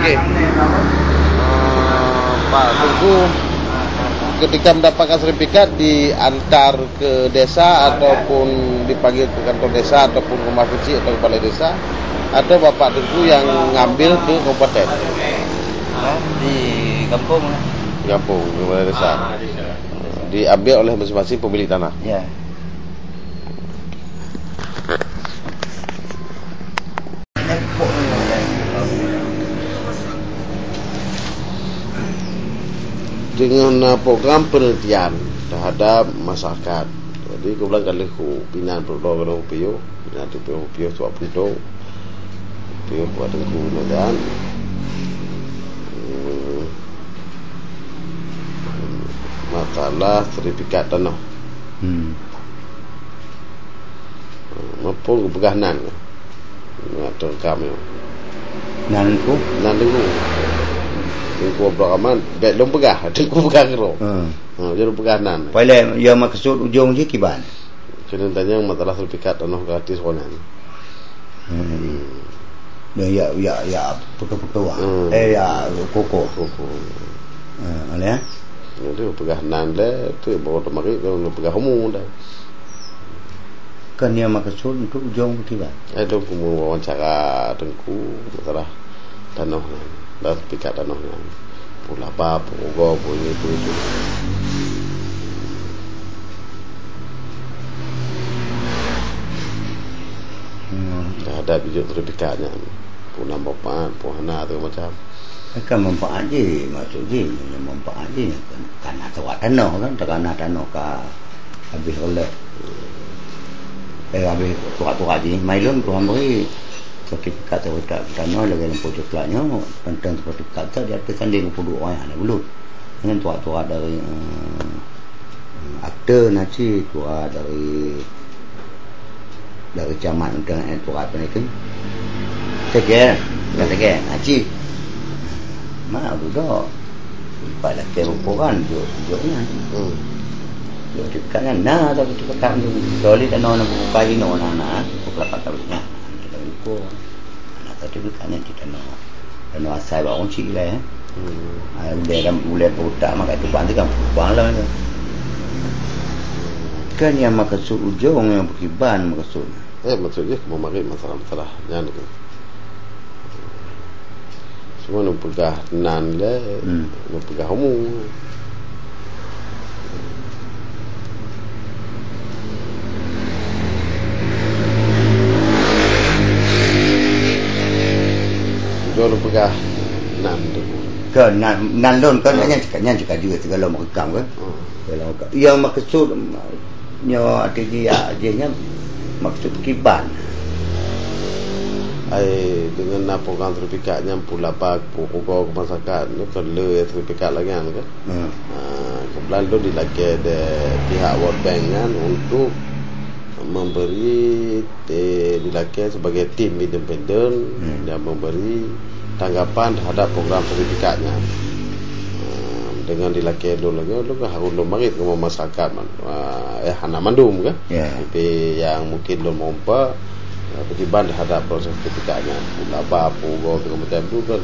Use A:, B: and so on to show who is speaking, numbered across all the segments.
A: Okey. Pak Tengku, ketika mendapatkan sertifikat diantar ke desa ataupun dipanggil ke kantor desa ataupun rumah kecil atau kepala desa, atau Bapak Tengku yang ngambil ke kabupaten?
B: Di kampung.
A: Di kampung, kepala desa. Diambil oleh masing-masing pemilik tanah.
B: Ya.
A: Dengan program penelitian terhadap masyarakat. Jadi kebetulan kali pinang produk kalau pio, nanti pio suap produk, pio buat aku dan masalah sertifikat tanah. Maupun kepeganan, ngatur kami.
B: Nanku.
A: Tengku beraman, baik lom pegah, tengku pegah kero. Jadi peganan.
B: Pada yang maksud ujung je kiban.
A: Kena tanya masalah sertifikat tanah gratis konan.
B: Ya peka-peka. Ya koko. Ada.
A: Jadi peganan le, tu bawa temari kalau pegah homo dah.
B: Kan yang maksud untuk ujung kiban.
A: Itu kumu wawancara tengku masalah tanah. Dah sertifikat tanahnya. Pula apa, pura punya itu. Dah ada biji sertifikatnya. Puna bapak, puana tu macam.
B: Kan manfaat je, maksud je, manfaat je. Kan ada tanah kan, tanah ka habis oleh. Habis tua-tua je. Mailun Tuhan beri sertifikat tanah lagi dalam pojok kelaknya tentang sertifikat tu dia tersanding 22 orang ada belut dengan tua-tua dari akte naci tua dari camat dengan tua apa itu tegak naci mana budak pada kerupukan joknya sertifikatnya nah tapi cepat tu solid tanah nak buka ini nak buka patutnya anak tadi bukannya di tanah asal orang cik lah dia dalam mulai budak maka itu bantu kan buang lah kan yang maksud ujung yang berkiban maksud
A: maksudnya mau mari masalah yang tu semua nak pegah nan le nak pegah homo. Jual pegah nan tu.
B: Ke nan lon kan hanya juga segala makam kan. Kalau yang maksud nyo dia nya maksud kiban.
A: Dengan program sertifikatnya pula pak pokok masyarakat ni perlu sertifikat lagi kan. Kebetulan tu dilaki ada pihak World Bank kan untuk memberi dilaki sebagai tim independen yang memberi tanggapan terhadap program sertifikatnya dengan dilaki dulu kan harus marit ke masyarakat hana mandum kan tapi yang mungkin belum mampu berkiban terhadap proses sertifikatnya apa macam tu kan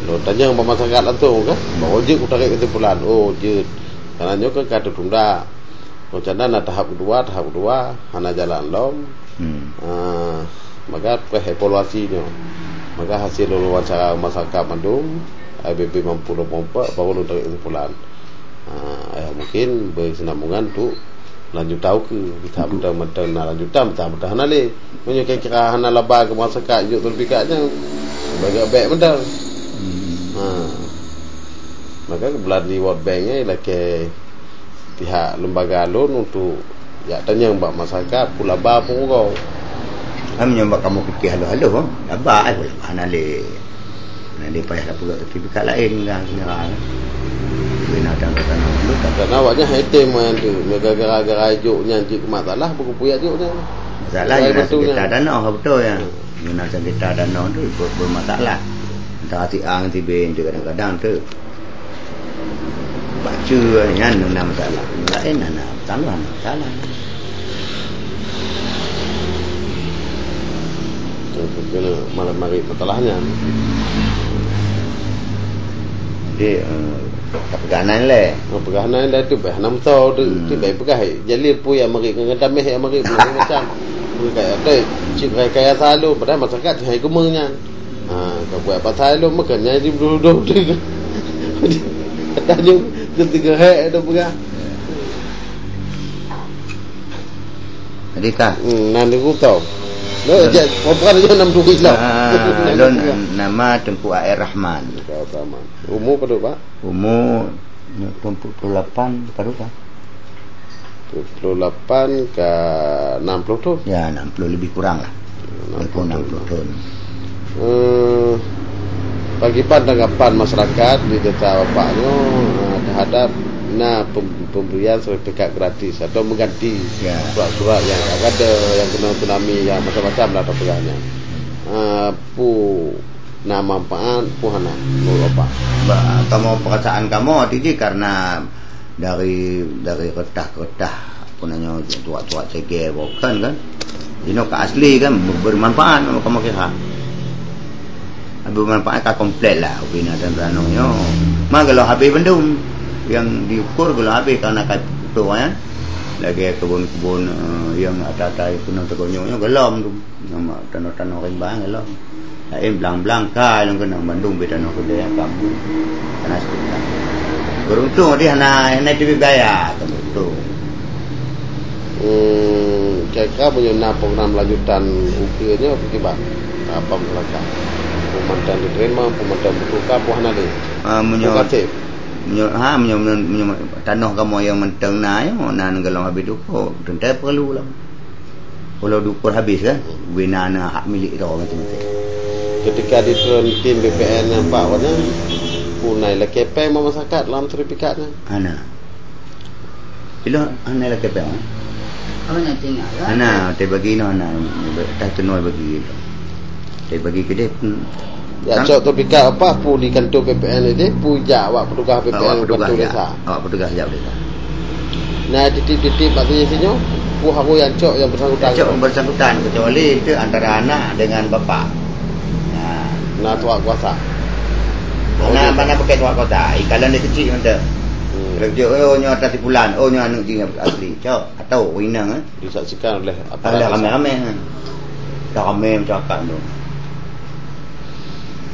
A: lo tanya ke masyarakat lah tu kan bahawa je aku tarik kesimpulan je kerana kan kata tunda macam mana tahap kedua hana jalan lom maka evaluasinya maka hasil wawancara masyarakat mandum ABB mampu baru lu tarik kesimpulan mungkin bersenambungan tu lanjut tahu ke kita betul lanjut betul hana le punya kira hana laba ke masyarakat juk sertifikatnya sebagai baik betul maka kebelah di World Bank ni laki pihak lembaga alun untuk tanya mbak masyarakat pula ba pun kau
B: nyambak kamu fikir halo abah mana le payah pula sertifikat lain kan kira bina tanah dulu
A: tak awaknya item tu gara-gara joknya cik masalah buku puyak joknya
B: masalah yang kita danau betul ya guna kita danau tu bermasalah antara si A dengan si B tu kadang-kadang tu baca kan nak masalah lain nak salah
A: kena malam-mari masalahnya
B: Jadi perganan le.
A: Perganan le tu bah nam tau tu baik pegai. Jadi pu yang mari ngadam yang mari macam. Kayak tu cip kayak selalu padahal masyarakat hai gemenya. Kau buat apa selalu makanya di duduk tu. Katanya ketiga hai ada pegang.
B: Jadi kah?
A: Nanti aku tahu. Lo je, bukan aja 60 kilo.
B: Lo nama Tengku Air Rahman.
A: Umur pada Pak?
B: Umur 28 pada Pak.
A: 28 ke 60 tu?
B: Ya, 60 lebih kurang lah. 60 tahun.
A: Bagi tanggapan masyarakat di desa bapaknya terhadap pemberian sertifikat gratis atau mengganti surat-surat yang ada yang kena tsunami yang macam-macam lah terpegahnya. Pu nama manfaat puhana apa?
B: Kamu perasaan kamu tadi karena dari retah-retah punanya tua-tua cege bukan kan? Ini ke asli kan bermanfaat kamu kira. Bermanfaat tak komplit lah bina dan ranongnya. Mak kalau habis bendung yang diukur kalau habis karena kat tu kan lagi kebun-kebun yang atas-atas punang tegonyongnya gelam tu nama tanah-tanah rimbang gelam lain belang-belang ka yang kena Bandung beda no kedai kamu karena sekitar beruntung dia nak TV gaya tu
A: kira punya program lanjutan ukirnya bagaimana apa mereka pemandan diterima pemandan bertukar puan ada
B: menyokong tanah kamu yang menteng na yo nan kalau habis dukur tentu perlu lah kalau dukur habis kan bina hak milik dia macam tu
A: ketika diturun tim BPN nampak warna punai la kepeng masyarakat dalam sertifikatnya
B: ana bila ana la kepeng
C: nak tinggal
B: ana te bagi no ana tak tenoi bagi te bagi ke dia
A: ya cok sertifikat apa pu di kantor BPN ini puja awak petugas BPN kantor desa
B: awak petugas jawab desa
A: nah titip-titip artinya sinyo pu haru yang cok yang
B: bersangkutan kecuali itu antara anak dengan bapa
A: nah tuak kuasa
B: mana pakai tuak kuasa ikalan dia kecil ada kerja nyo atas bulan nyo anak dia asli cok atau winang
A: disaksikan oleh
B: apa ramai-ramai cakap tu.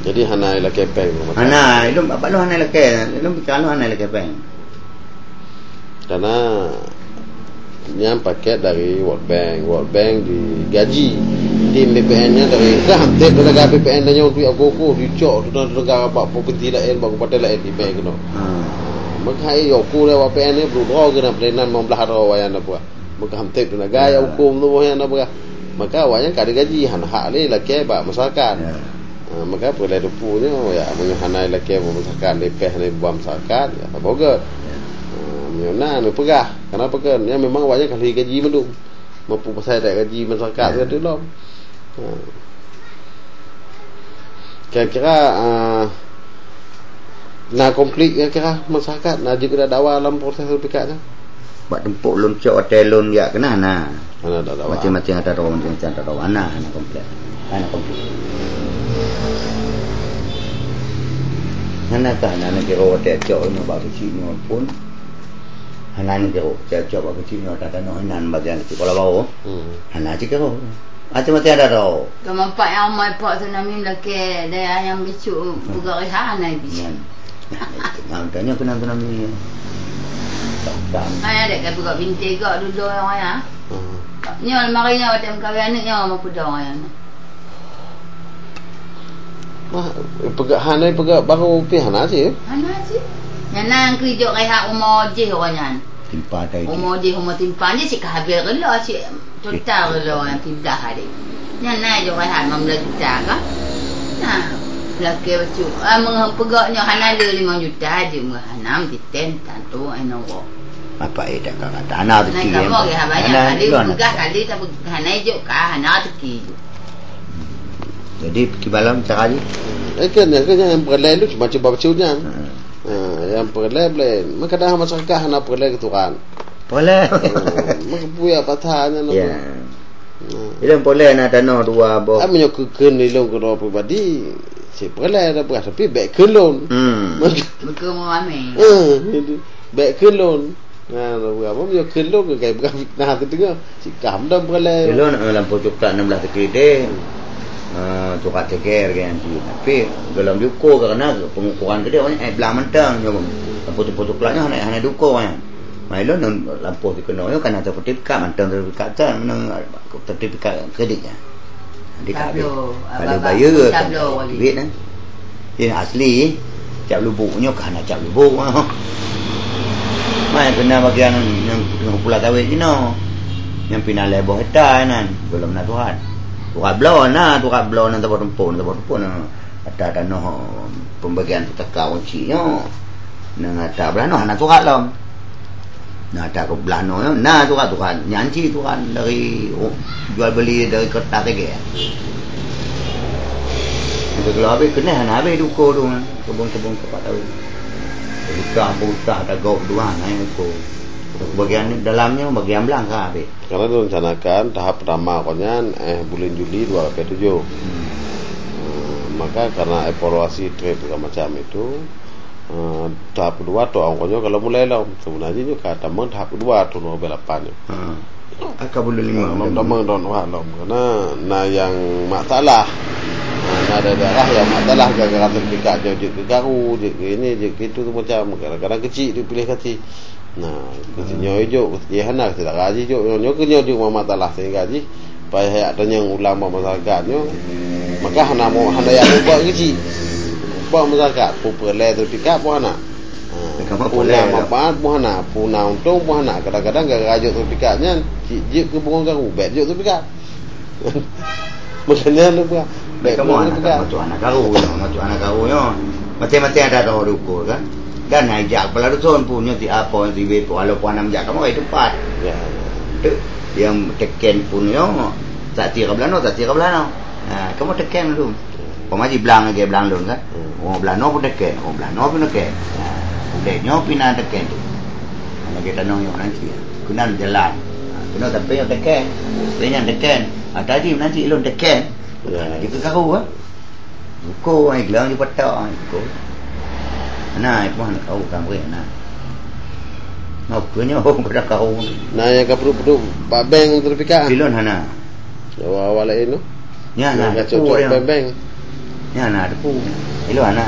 A: Jadi hana ila kepeng.
B: Hana, itu apa lu hana ila kepeng? Lu kalau hana ila kepeng.
A: Karena yang paket dari World Bank digaji tim BPN-nya dari hampir negara BPN nya untuk aku dicok negara apa properti lain bang pada lain di bank no. Maka yo ku le BPN ni bro kena pelayanan membelahara wayan apa. Maka hampir negara hukum tu wayan apa. Maka awaknya kada gaji hak le laki ba masyarakat. Maka boleh dupunya ya menyohanai laki masyarakat lepeh ni buam masyarakat ya boga. Menyona ni pegah. Kenapa kan? Ya memang awaknya kali gaji mendung. Mampu pasal dak gaji masyarakat tu lom. Kira-kira nak komplit kira masyarakat nak juga dah dakwah dalam proses sertifikatnya.
B: Buat tempuk lon cok hotel lon ya kena ana.
A: Ana dah dakwah.
B: Macam-macam ada orang macam ada orang ana komplit. Ana komplit. Hana kan ana kira hotel cok ni bab kecil ni pun. Hana ni kira cok bab kecil ni ada no nan bagian kecil kalau bau. Hana je kira. Macam-macam ada tau.
C: Kemampak yang mai pak tsunami laki dia yang bicu buka rehan ai bisa.
B: Namanya kena tsunami.
C: Ada kan buka binti gak dulu orang ya. Ni almarinya macam kawan ni yang mau pudah orang.
A: Pegak hanai pegak baru pi hana je.
C: Hana je. Yang kerja rehat umur je orangnya.
B: Timpa tadi.
C: Umur timpa je si habis rela si total rela yang tidak hari. Yang je rehat 15 juta kan. Nah, laki bacu. Pegaknya hana ada 5 juta je hana mesti tentan tu enowo.
B: Apa dah kata anak tu
C: kiri. Kamu ya banyak kali pegah kali tak hana je ka hana tu kiri.
B: Jadi pergi malam cara je.
A: Kan yang perlain tu macam baca-bacanya. Yang perlain. Maka dah masyarakat hana perlain keturan.
B: Boleh.
A: Maka puya patahnya no.
B: Ya. Dia boleh nak tanah dua boh.
A: Amnya keken ni long kena pribadi Cik perlai dah beras tapi baik kelon.
C: Mereka mau ambil.
A: Baik kelon. Nah, berapa dia kelon ke kai beras fitnah tu tengah. Cik kam dah perlai.
B: Kelon lampu coklat 16 tekede. Coklat ceker kan tu. Tapi dalam duko kerana pengukuran dia banyak belah mentang je. Lampu coklatnya hanya duko kan. Mailon lampu tu kena yo kan ada sertifikat mentang sertifikat kan sertifikat kreditnya.
C: Tablo.
B: Kalau bayar
C: tablo
B: duit kan. Yang asli cap lubuknya kan cap lubuk. Mai kena bagian yang pula tahu ni no. Yang pindah lebo heta kan. Belum nak Tuhan. Tukat blon nak tempat tempun ada no pembagian tetaka kuncinya. Nang ada belano nak tukat lom. Nah ada ke belano nah tukat nyanci tukan dari jual beli dari kota ke. Kalau habis kena habis duko tu kebun-kebun tempat tahu. Buka ada gok dua itu. Bagian dalamnya bagian belakang habis.
A: Karena direncanakan tahap pertama konyan bulan Juli 2007. Maka karena evaluasi trade macam itu tahap kedua tu angkonya kalau mulai lah sebenarnya juga tamang tahap kedua tu 2008 ni.
B: Akak boleh 5
A: tamang don walam karena yang masalah ada daerah yang masalah gara-gara sertifikat je kegaru je ini je gitu tu macam kadang-kadang kecil dia pilih kecil. Nah, kecilnya hijau dia hendak tidak gaji jo nyo kenyo juga masalah sehingga gaji supaya ada yang ulama masyarakatnya maka hana yang ubah kecil. Apa masyarakat populasi sertifikat pun nak. Puna manfaat pun nak, puna untung pun nak. Kadang-kadang gaji sertifikatnya je ke burung garu, bet je sertifikat. Makanya lu buat.
B: Kamu anak anak garu nya. Mati-mati ada tahu duko kan. Dan ajak kepala dusun punya ti apa ti we walaupun nak ajak kamu itu tempat.
A: Ya.
B: Yang teken punya tak tira belano. Kamu teken dulu. Pemaji belang lagi belang lun kan. Oh belano pun teken, belano pun teken. Udahnya pindah teken tu. Ana kita nong yang nanti. Kena jalan. Kena tapi yang teken. Penyan teken. Tadi nanti lun teken. Ya, itu kau ah. Buku ai gelang di patok buku. Nah, itu mana kau kamu nah. Mau punya pada kau.
A: Nah, yang perlu Pak Beng sertifikat.
B: Bilon hana.
A: Awal-awal ini.
B: Ya, nah,
A: cocok Beng.
B: Ya, nah, depu. Ilo hana.